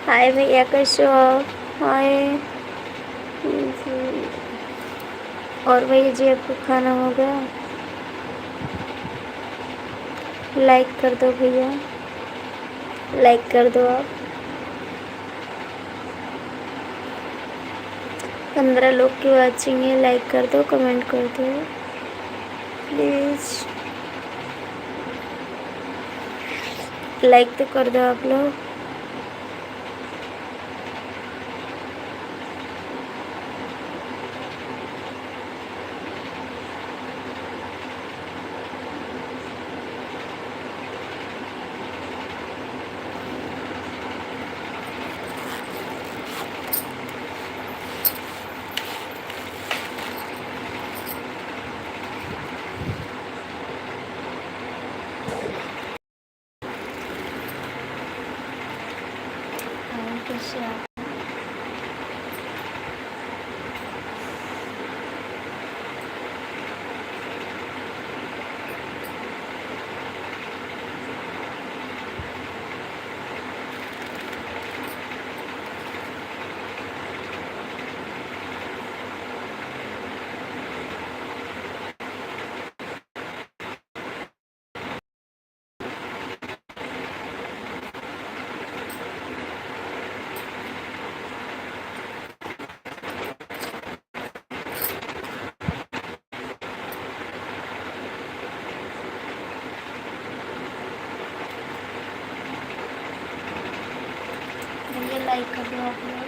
हाय भैया, कैसे हो आप? हाय जी। और भैया जी, आपको खाना हो गया? लाइक कर दो भैया, लाइक कर दो आप। 15 लोग की वॉचिंग है, लाइक कर दो, कमेंट कर दो प्लीज़। लाइक तो कर दो आप लोग। कैसे आप? भैया लाइक कर दो आप लोग,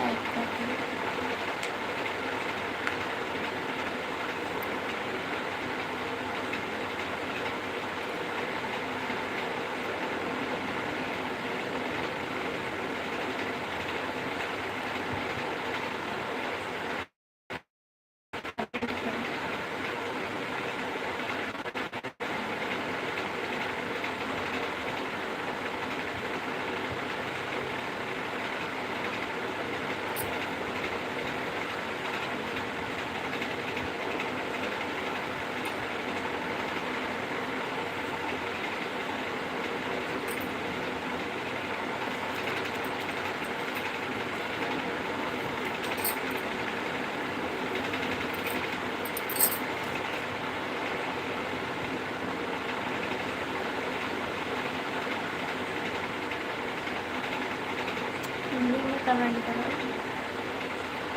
लाइक कर दो। हिंदी में कमेंट करो,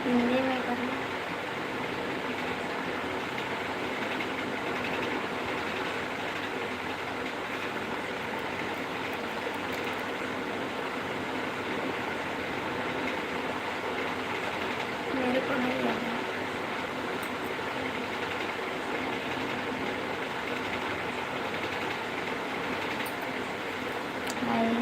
हिंदी में करो। मेरे को नहीं लगा। हाय,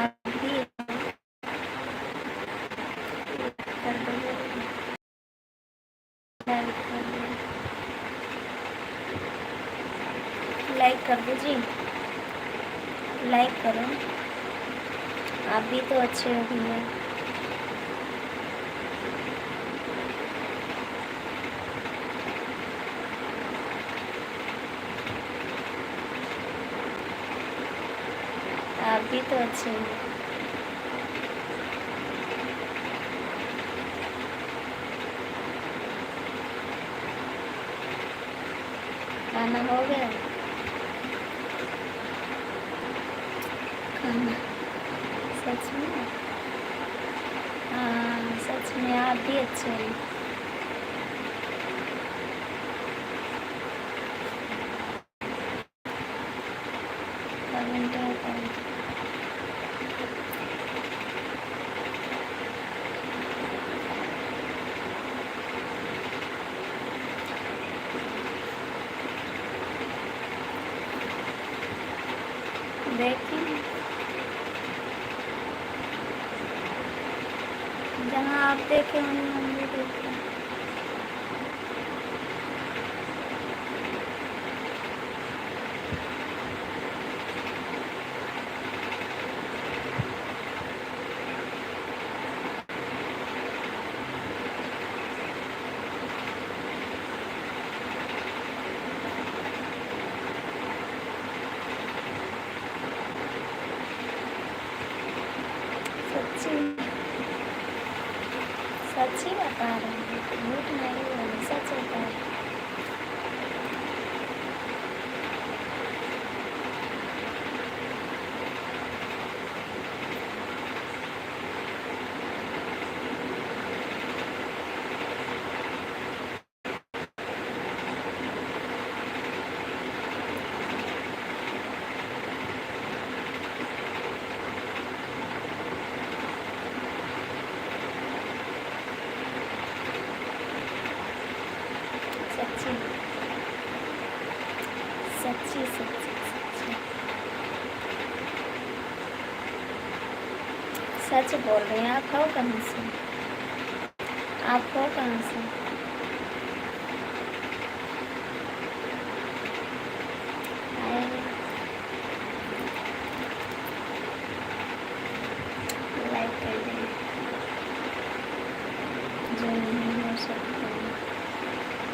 आप भी कर दो, लाइक कर दो, लाइक कर दो जी, लाइक करो। आप भी तो अच्छे हो भैया। आप भी तो अच्छे हो। खाना हो गया? खाना सच में? हाँ सच में, आप भी अच्छे हैं। कमेंट आता है। देखिए, जहाँ आप देखे वहीं हम भी देखे। सच्ची सच्ची बता रही हूँ, झूठ नहीं बोली, सच बता रही हूँ। सच्ची सच्ची सच्ची सच्ची सच बोल रहे हैं। आप हो कहाँ से? आप हो कहाँ से? लाइक कर दें जो नहीं हो सकता,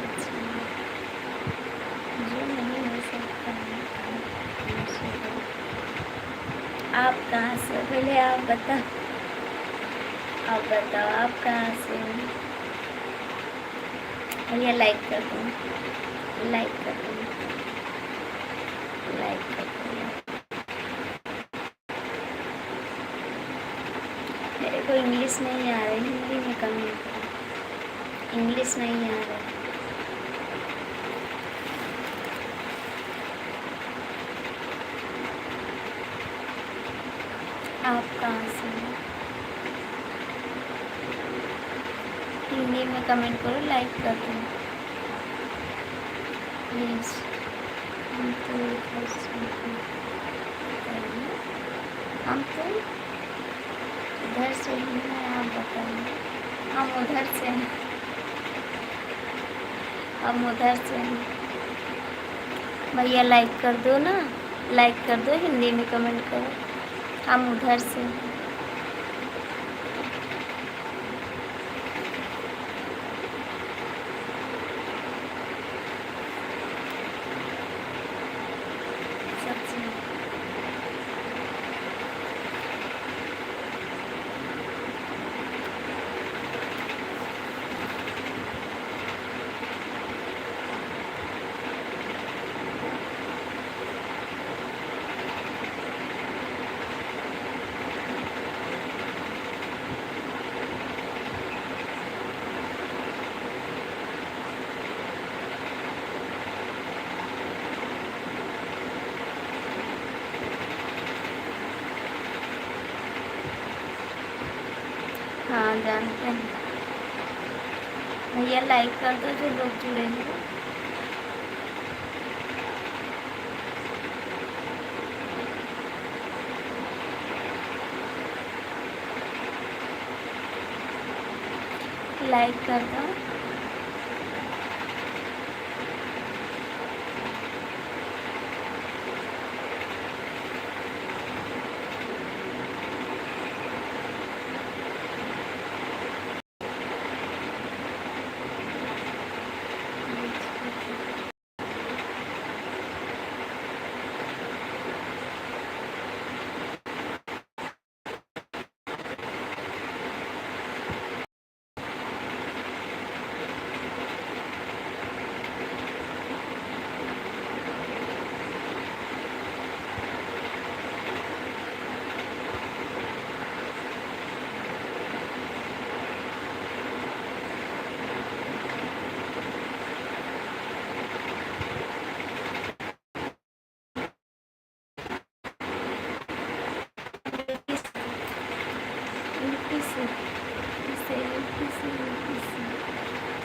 अच्छा, जो नहीं हो सकता आप कहाँ से? पहले आप बताओ, आप बताओ आप कहाँ से? भैया लाइक कर दो, लाइक कर दो, लाइक कर दो। मेरे को इंग्लिश नहीं आ रही, हिंदी में कमेंट करो, इंग्लिश नहीं आ रहा। आप कहाँ से? हिंदी में कमेंट करो, लाइक कर दो प्लीज़। हम तो इधर से ही हैं, आप बताइए। हम उधर से हैं, हम उधर से हैं। भैया लाइक कर दो ना, लाइक कर दो, हिंदी में कमेंट करो। हम उधर से हैं। सच्ची हाँ जानते हैं। भैया लाइक कर दो जो लोग जुड़े हैं। लाइक कर दो।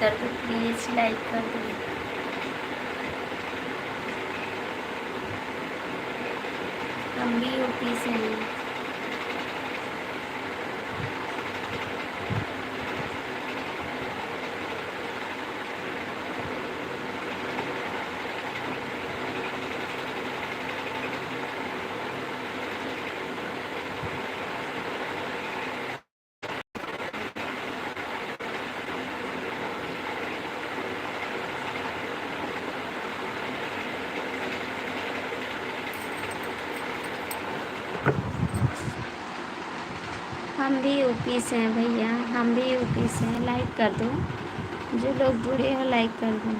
कर दो प्लीज़, लाइक कर दो। हम भी यूपी से हैं। हम भी यूपी से हैं भैया, हम भी यूपी से हैं। लाइक कर दो, जो लोग जुड़े हो लाइक कर दो।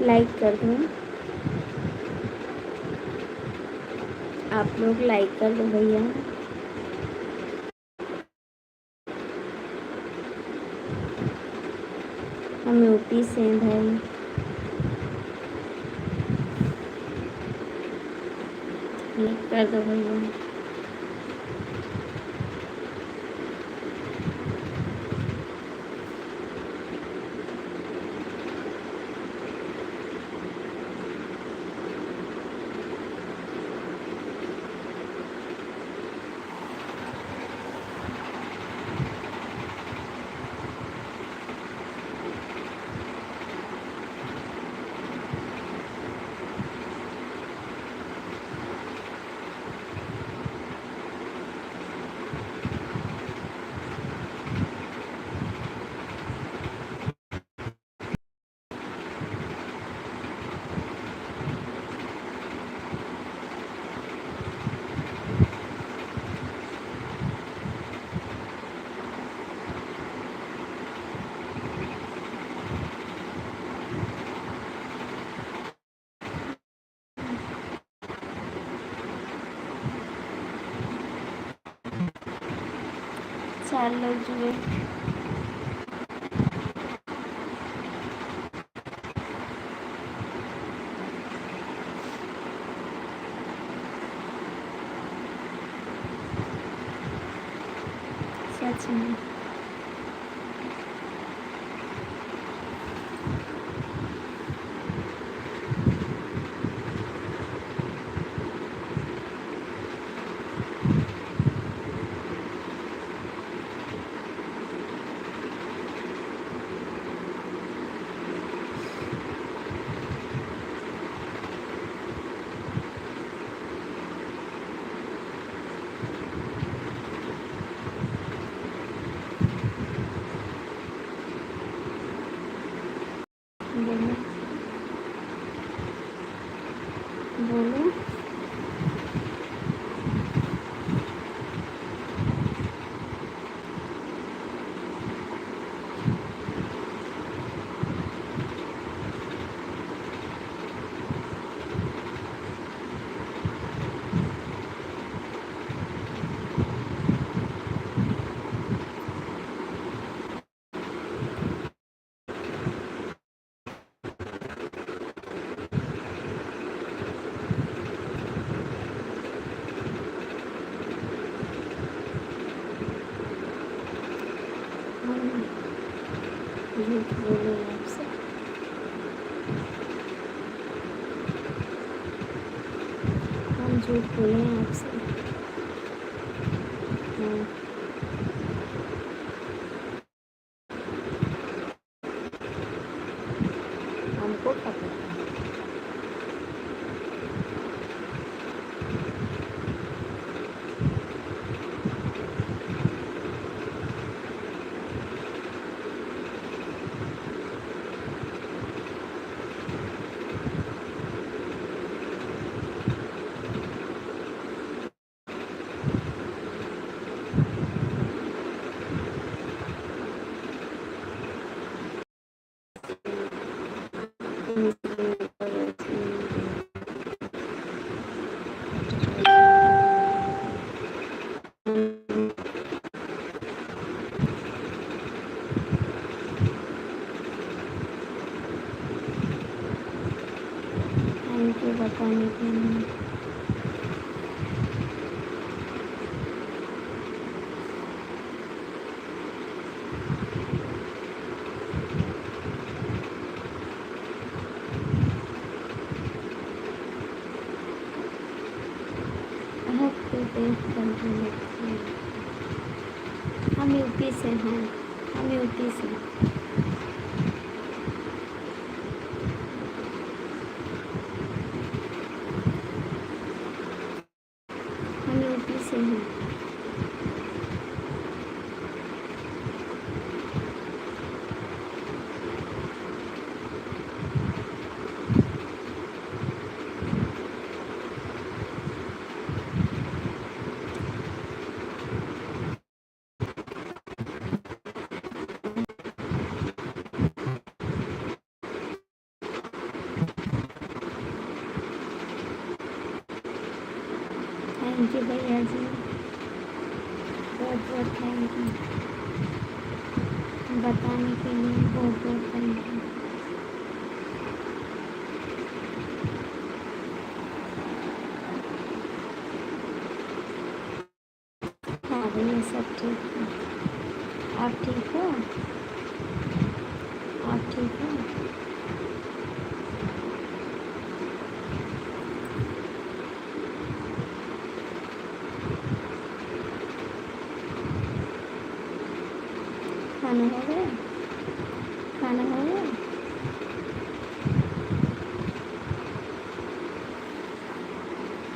लाइक कर दो, आप लोग लाइक कर दो भैया। हम यूपी से हैं भाई। लाइक कर दो भैया। चार लोग जुड़े। सच में बोलो बोलो। हम झूठ बोले आपसे, हम झूठ बोले आपसे। हाँ, हमको पता है। थैंक यू बताने के लिए। आपको देख कर बोले थे। हम यूपी से हैं, हम यूपी से। हम यूपी से हैं। थैंक यू भैया जी, बहुत बहुत थैंक यू बताने के लिए, बहुत बहुत थैंक यू। हाँ भैया सब ठीक है। आप ठीक हो? आप ठीक हो? खाना हो गया? खाना हो गया?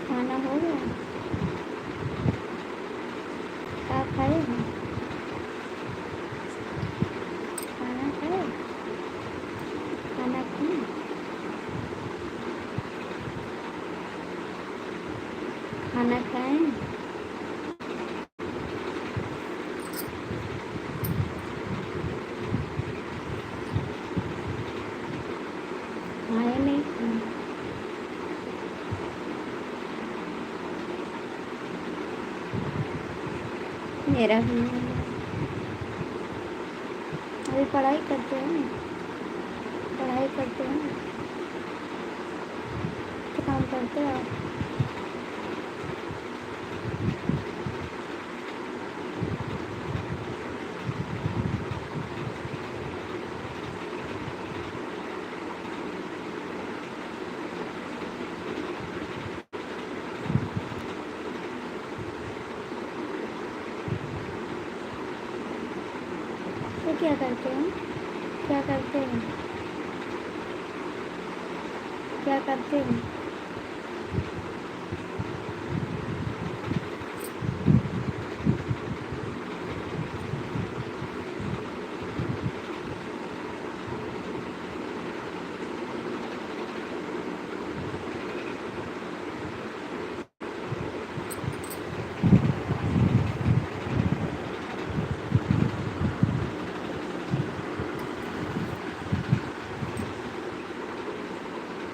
खाना हो गया? क्या खाए हो? खाना खाए? खाना खाए? खाना खाएं? खाए नहीं खाए? मेरा भी नहीं है। अभी पढ़ाई करते हैं? पढ़ाई करते हैं? क्या काम करते हो आप? तो क्या करते हैं? क्या करते हैं? क्या करते हैं?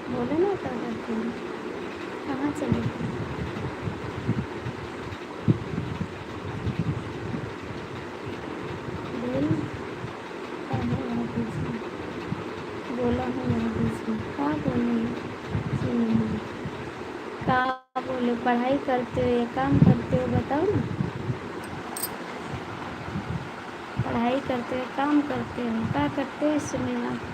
बोलो ना क्या करते हैं? कहाँ चले गए? बोलो क्या है यहाँ बीच में? बोला हूँ यहाँ बीच में, क्या बोले? सुनिए, क्या बोले? पढ़ाई करते हो या काम करते हो बताओ ना। पढ़ाई करते हो काम करते हो, क्या करते हो सुनिए आप?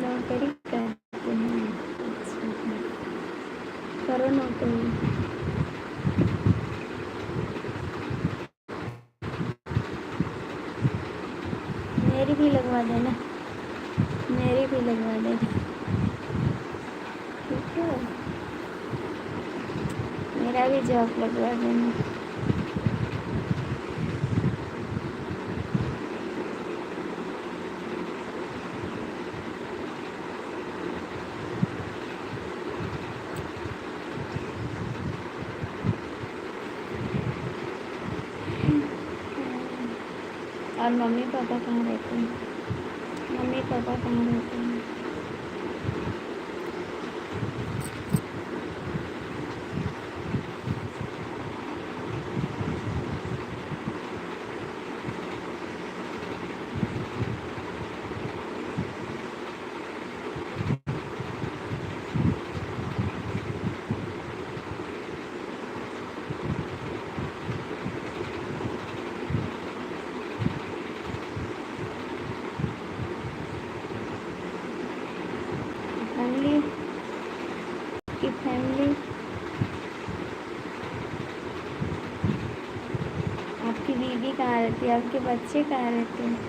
नौकरी करते हैं? अच्छा, करो नौकरी। मेरी भी लगवा देना, मेरी भी लगवा देना, ठीक है? मेरा भी जॉब लगवा देना। और मम्मी पापा कहाँ रहते हैं? मम्मी पापा कहाँ रहते हैं? फैमिली की फैमिली, आपकी बीवी कहाँ रहती है? आपके बच्चे कहाँ रहते हैं?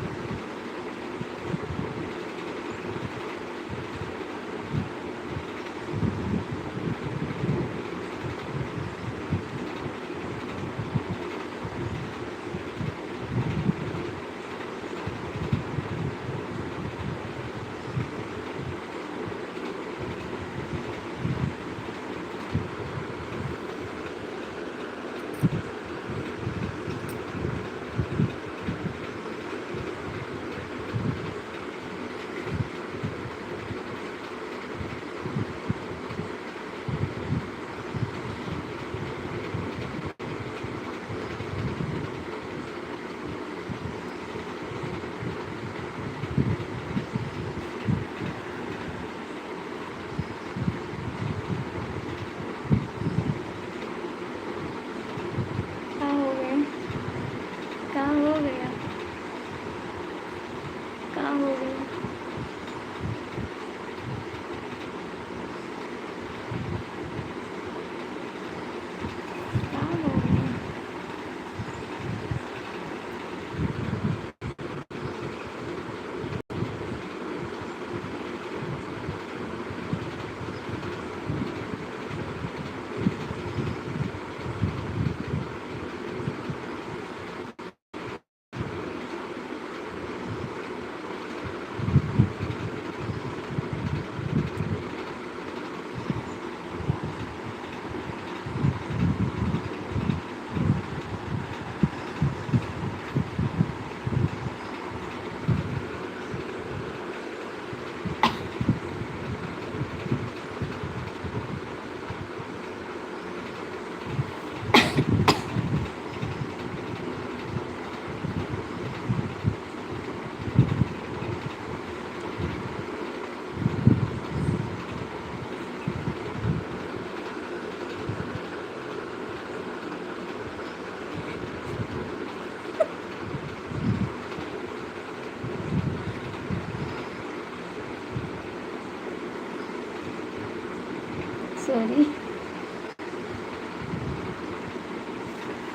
Sorry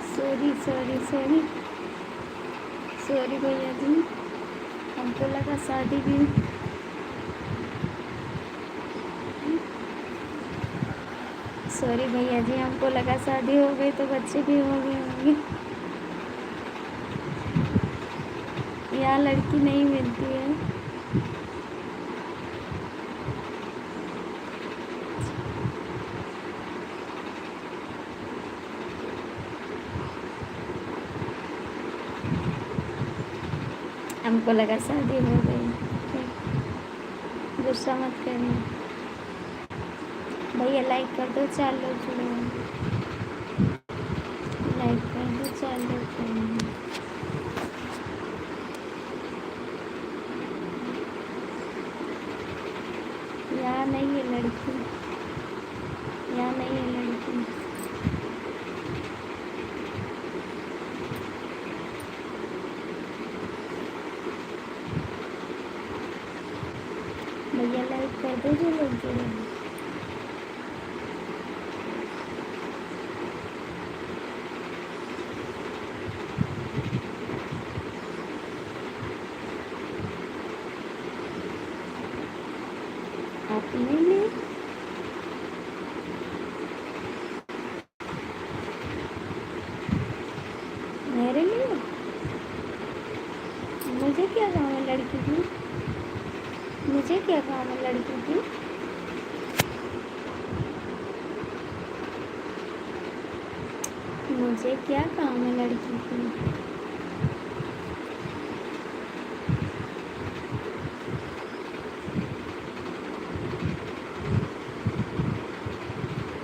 sorry sorry sorry sorry भैया जी, हमको लगा शादी भी। सॉरी भैया जी, हमको लगा शादी हो गई तो बच्चे भी हो गए होंगे। यहाँ लड़की नहीं मिलती है। हमको लगा शादी हो गई। गुस्सा मत करना भैया, लाइक कर दो, 4 लोग जुड़े हैं। लाइक कर दो, 4 लोग जुड़े हैं। यहाँ नहीं है लड़की, यहाँ नहीं है लड़की। भैया लाइक कर दो जो लोग जुड़े हैं। अपने लिए मेरे लिए मुझे क्या काम है लड़की की? मुझे क्या काम है लड़की की? मुझे क्या काम है लड़की की?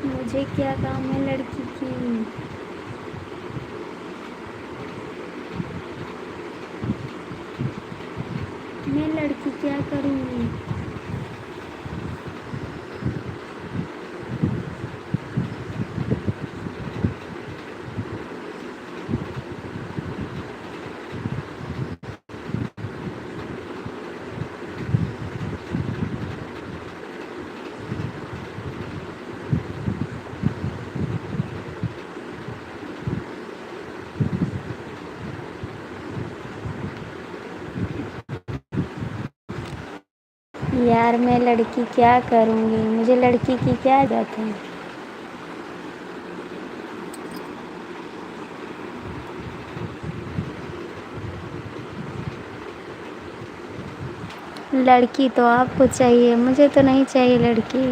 मुझे क्या काम है लड़की की? मैं लड़की क्या करूँगी? यार मैं लड़की क्या करूँगी? मुझे लड़की की क्या जरूरत है? लड़की तो आपको चाहिए, मुझे तो नहीं चाहिए लड़की।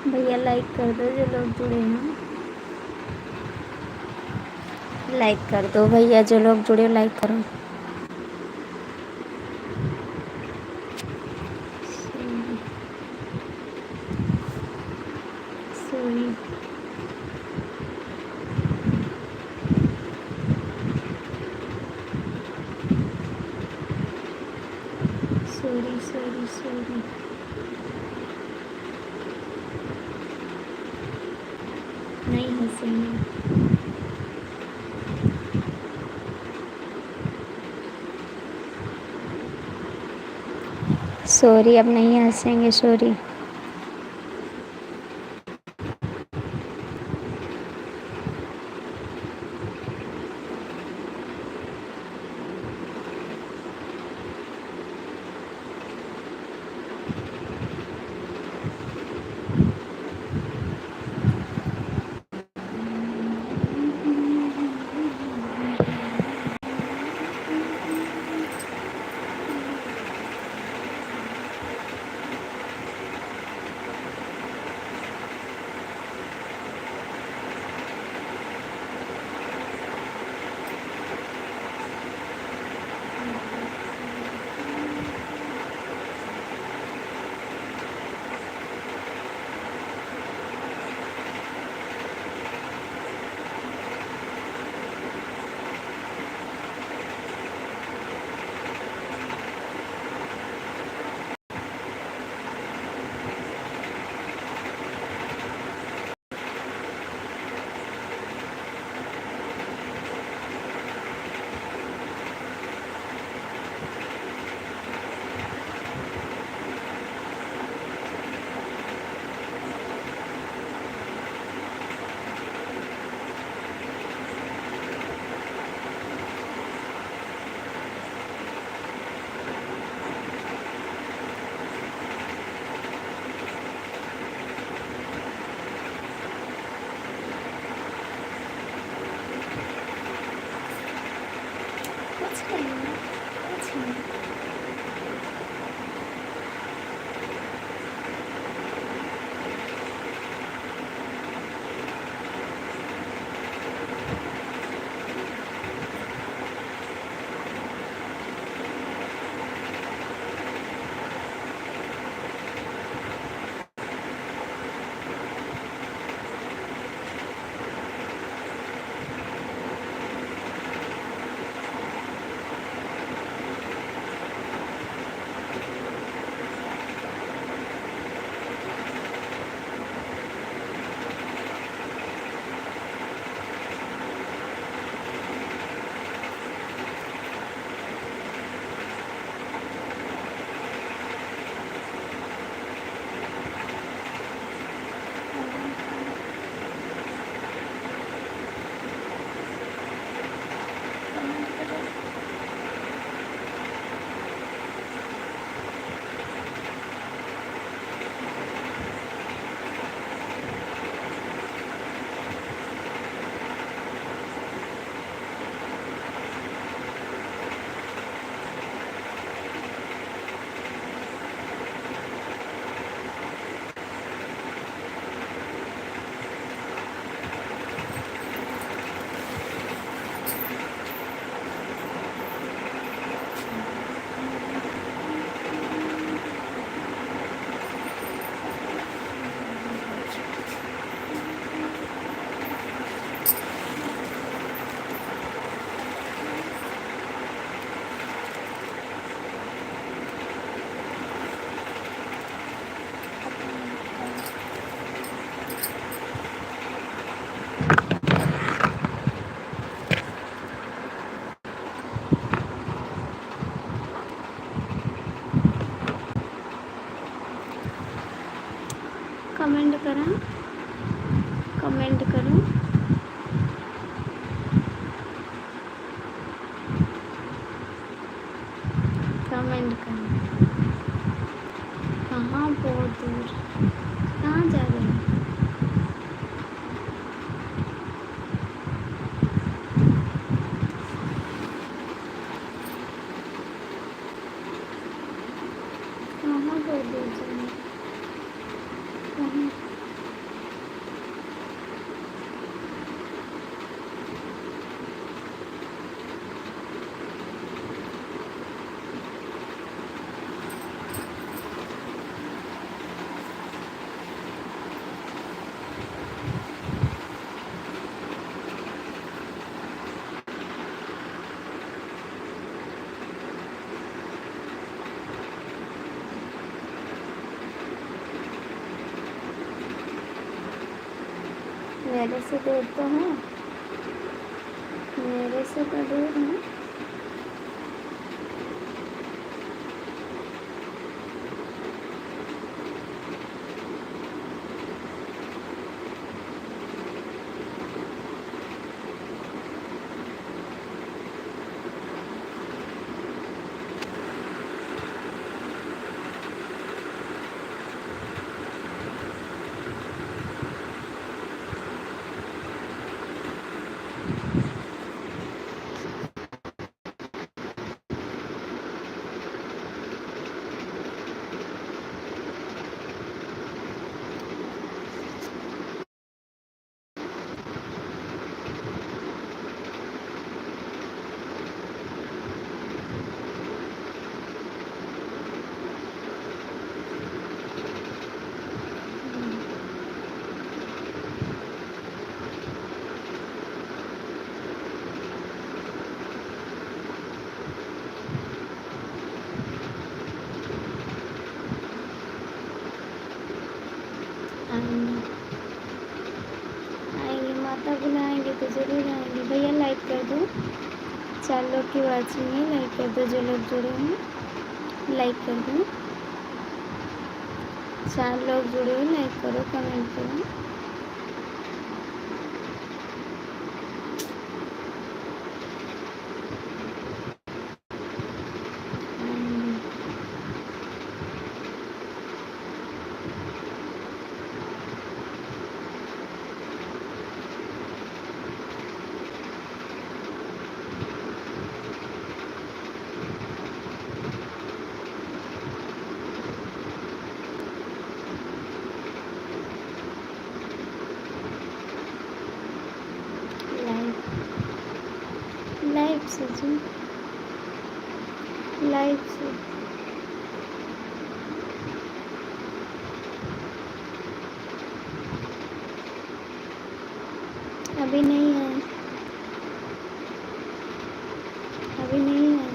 भैया लाइक कर दो जो लोग जुड़े हैं। लाइक कर दो भैया जो लोग जुड़े, लाइक करो। Sorry sorry sorry sorry. नहीं हंसेंगे। सॉरी, अब नहीं हंसेंगे, सॉरी। कुछ नहीं, कुछ नहीं। कमेंट करा, कमेंट करो। कमेंट करो। कहाँ बहुत दूर, कहाँ जा रहे हैं? कहाँ बहुत दूर जा रहे हैं? कहाँ? मेरे से दूर तो है, मेरे से तो दूर है। आएंगे आएंगे, माता बुलाएंगे तो जरूर आएंगे। भैया लाइक कर दो, 4 लोग की वाचिंग है, लाइक कर दो जो लोग जुड़े हैं, लाइक कर दो। 4 लोग जुड़े हो, लाइक करो, कमेंट करो। लाइव से जी, लाइव से। अभी नहीं है, अभी नहीं है।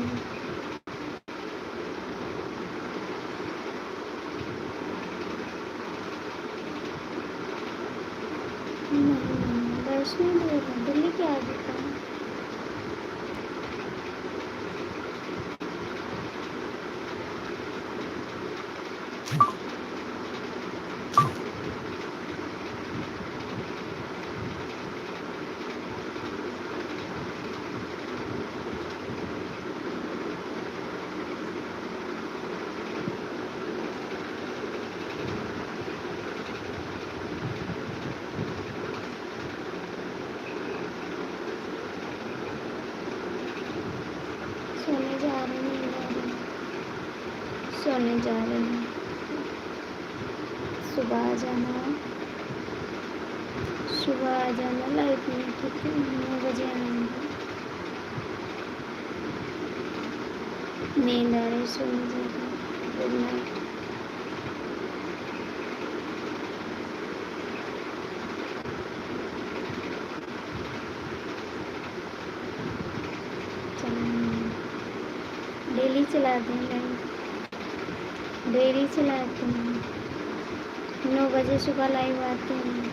वैष्णो देवी दिल्ली के आगे का है। सोने जा रहे हैं, नहीं जा रहे हैं, सोने जा रहे हैं। सुबह आ जाना, सुबह आ जाना लाइफ में, ठीक है? 9 बजे आएंगे। नींद आ रही, सोने जा रहे हैं। Good night. डेली चलाते हैं लाइव, डेली चलाते हैं। 9 बजे सुबह लाइव आते हैं,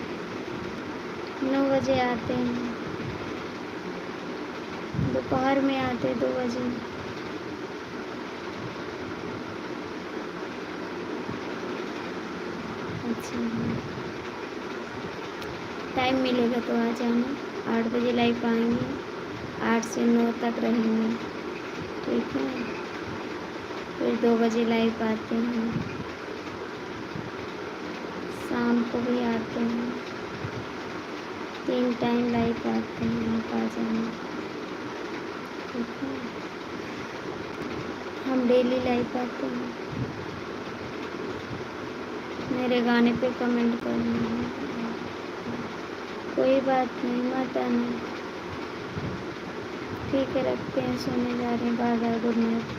9 बजे आते हैं, दोपहर में आते 2 बजे। अच्छा, टाइम मिलेगा तो आ जाना। 8 बजे लाइव आएंगे, 8 से 9 तक रहेंगे, ठीक है? फिर 2 बजे लाइव आते हैं, शाम को भी आते हैं, 3 टाइम लाइव आते हैं। आप आ जाना, ठीक है? हम डेली लाइव आते हैं। मेरे गाने पे कमेंट करना है। कोई बात नहीं, मत आना, ठीक है? रखते हैं, सोने जा रहे हैं। Bye bye, good night.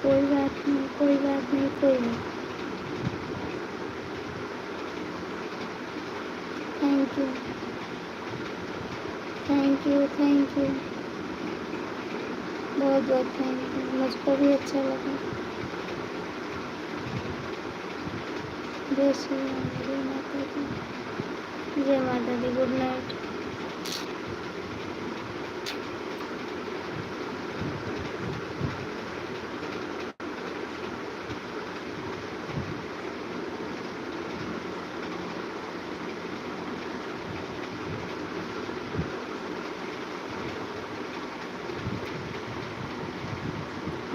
कोई बात नहीं, कोई बात नहीं, कोई बात। Thank you, thank you, thank you. बहुत बहुत थैंक यू, मुझको भी अच्छा लगा। जय श्री राम, जय माता दी, जय माता दी, गुड नाइट।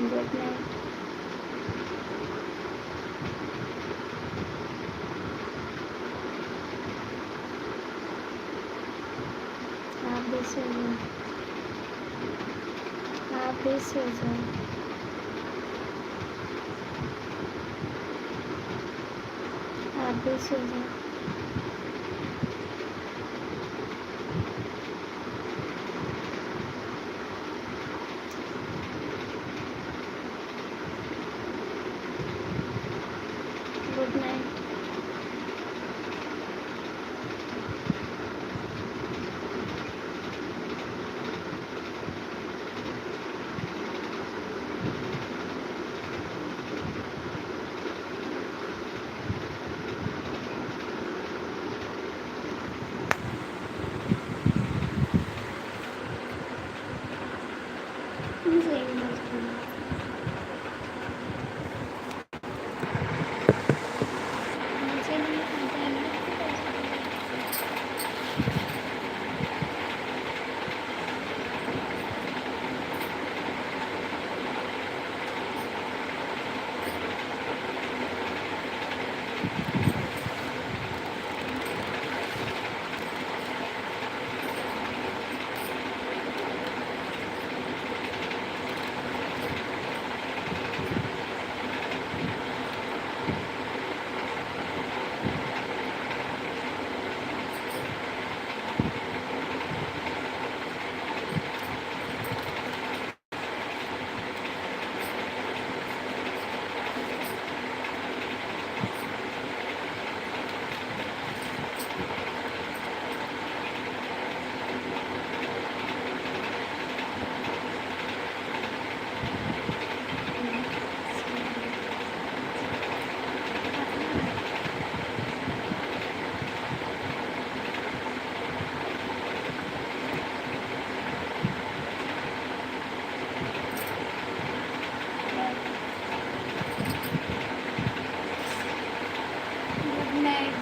Good night. आप भी सो जाओ, आप भी सो जाओ, आप भी सो जाओ। Good night. मुझे email करना। मुझे नहीं आता है ना।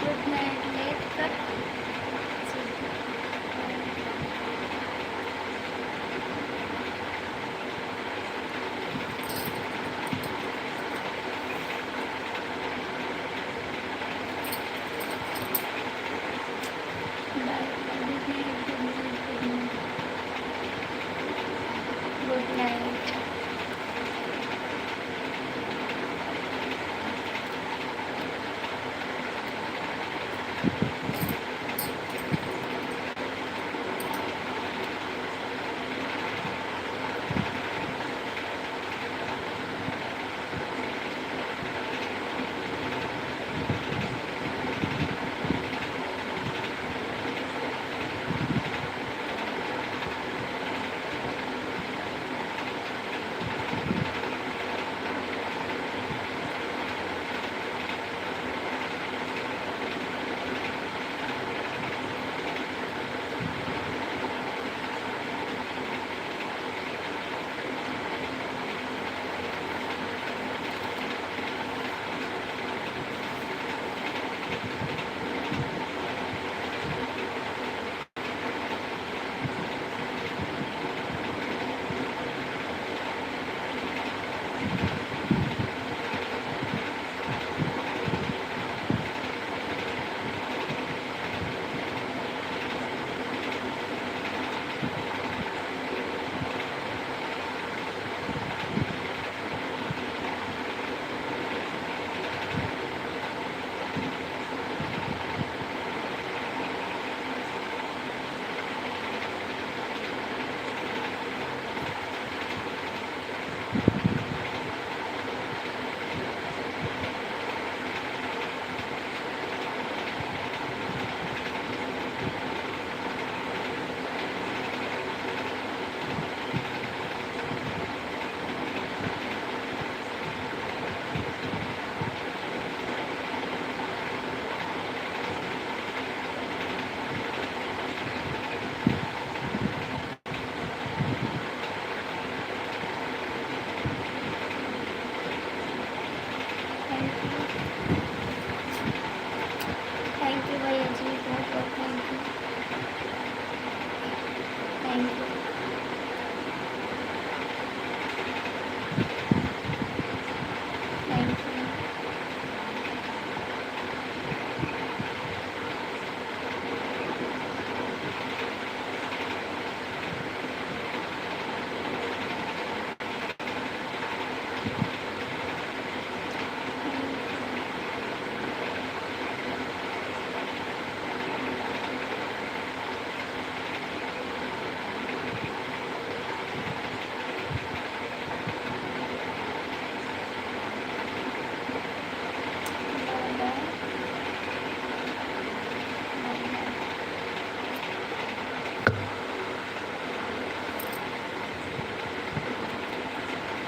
गुड नाइट, लेट कर। Bye, good night, good night, good night.